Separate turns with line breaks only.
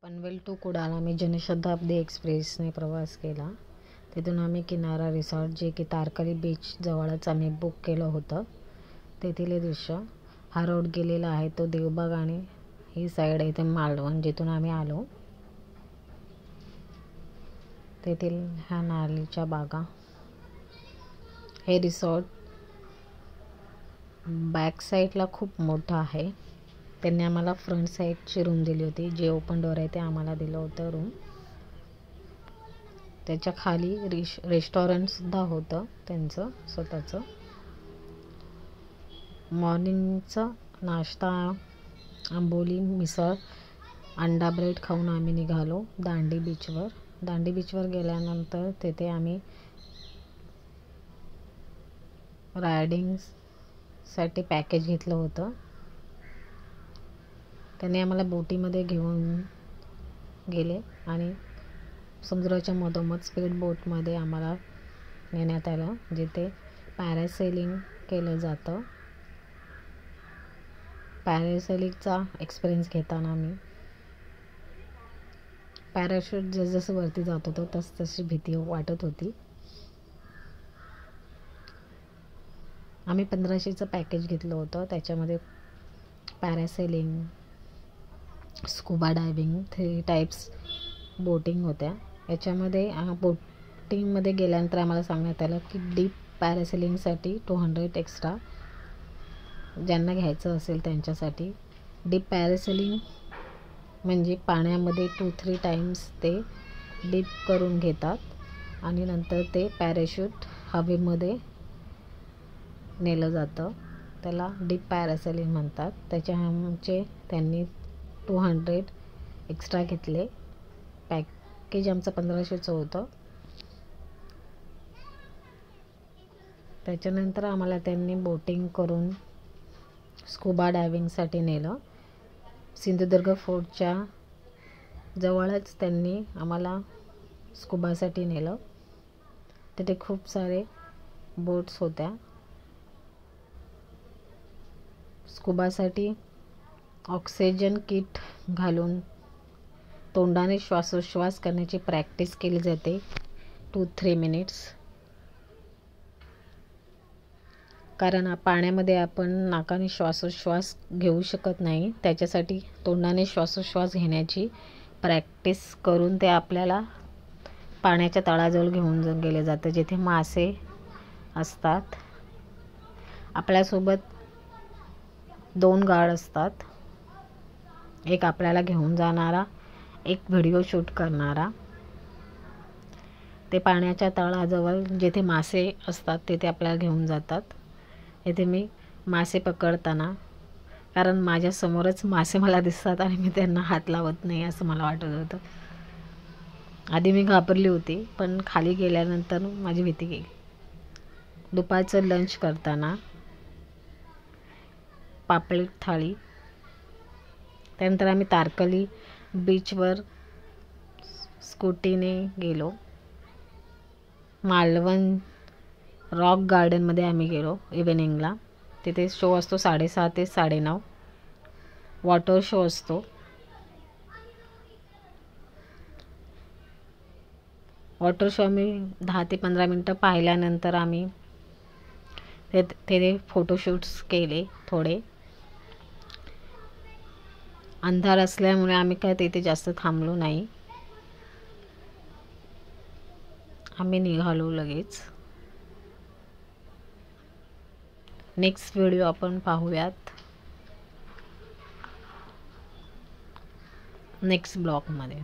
Panvel to Kudal आम्ही जनशताब्दी एक्सप्रेसने प्रवास केला. तिथून आम्ही किनारा रिसॉर्ट जे की तारकर्ली बीच जवळच आम्ही बुक केलं होतं तेथील दृश्य. हा रोड गेलेला आहे तो देवबाग आणि ही साईड आहे ते मालवण जिथून आम्ही आलो. तेथील ह्या नारळीच्या बागा. हे रिसॉर्ट बॅक साईडला खूप मोठं आहे. त्यांनी आम्हाला फ्रंट साईडची रूम दिली होती. जे ओपन डोअर आहे ते आम्हाला दिलं होतं रूम. त्याच्या खाली रेस्टॉरंटसुद्धा होतं त्यांचं स्वतःचं. मॉर्निंगचा नाश्ता आंबोली मिसळ अंडा ब्रेड खाऊन आम्ही निघालो दांडी बीचवर. दांडी बीचवर गेल्यानंतर तेथे आम्ही रायडिंगसाठी पॅकेज घेतलं होतं. त्यांनी आम्हाला बोटीमध्ये घेऊन गेले आणि समुद्राच्या मधोमध स्पीड बोटमध्ये आम्हाला नेण्यात आलं जिथे पॅरासेलिंग केलं जातं. पॅरासेलिंगचा एक्सपिरियन्स घेताना मी पॅराशूट जसं वरती जात होतं तशी भीती वाटत होती. आम्ही 1500चं पॅकेज घेतलं होतं. त्याच्यामध्ये parasailing, scuba diving 3 types boating होत्या. याच्यामध्ये बोटिंगमध्ये गेल्यानंतर आम्हाला सांगण्यात आलं की डीप पॅरासेलिंगसाठी 200 एक्स्ट्रा ज्यांना घ्यायचं असेल त्यांच्यासाठी. डीप पॅरासेलिंग म्हणजे पाण्यामध्ये 2-3 टाईम्स ते डीप करून घेतात आणि नंतर ते पॅराशूट हवेमध्ये नेलं जातं. त्याला डीप पॅरासेलिंग म्हणतात. त्याचे त्यांनी 200 एक्स्ट्रा घेतले. पॅकेज आमचं 1500चं होतं. त्याच्यानंतर आम्हाला त्यांनी बोटिंग करून स्कुबा डायव्हिंगसाठी नेलं. सिंधुदुर्ग फोर्टच्या जवळच त्यांनी आम्हाला स्कुबासाठी नेलं. तिथे खूप सारे बोट्स होत्या. स्कुबासाठी ऑक्सिजन किट घालून तोंडाने श्वासोच्छ्वास करण्याची प्रॅक्टिस केली जाते 2-3 मिनिट्स. कारण पाण्यामध्ये आपण नाकाने श्वासोच्छ्वास घेऊ शकत नाही. त्याच्यासाठी तोंडाने श्वासोच्छ्वास घेण्याची प्रॅक्टिस करून ते आपल्याला पाण्याच्या तळाजवळ घेऊन गेले जातं जिथे मासे असतात. आपल्यासोबत 2 गार्ड असतात. एक आपल्याला घेऊन जाणारा, एक व्हिडिओ शूट करणारा. ते पाण्याच्या तळाजवळ जिथे मासे असतात तिथे आपल्याला घेऊन जातात. इथे मी मासे पकडताना, कारण माझ्या समोरच मासे मला दिसतात आणि मी त्यांना हात लावत नाही असं मला वाटत होतं. आधी मी घाबरली होती पण खाली गेल्यानंतर माझी भीती गेली. दुपारचं लंच करताना पापलेट थाळी. त्यानंतर आम्ही तारकर्ली बीचवर स्कूटीने गेलो. मालवण रॉक गार्डनमध्ये आम्ही गेलो इव्हिनिंगला. तिथे शो असतो 6:30 ते 9:30. वॉटर शो असतो. वॉटर शो आम्ही 10 ते 15 मिनटं पाहिल्यानंतर आम्ही तिथे फोटोशूट्स केले थोडे. अंधार असल्यामुळे आम्ही काय तिथे जास्त थांबलो नाही. आम्ही निघालो लगेच. नेक्स्ट व्हिडिओ आपण पाहूयात नेक्स्ट ब्लॉगमध्ये.